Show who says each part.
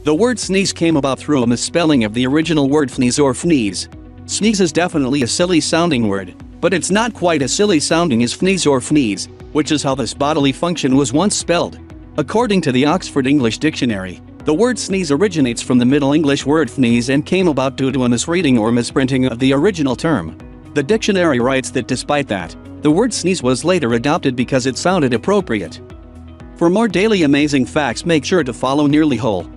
Speaker 1: The word sneeze came about through a misspelling of the original word fneze or fnese. Sneeze is definitely a silly-sounding word, but it's not quite as silly-sounding as fneze or fnese, which is how this bodily function was once spelled. According to the Oxford English Dictionary, the word sneeze originates from the Middle English word fnese and came about due to a misreading or misprinting of the original term. The dictionary writes that despite that, the word sneeze was later adopted because it sounded appropriate. For more daily amazing facts, make sure to follow Nearly Whole.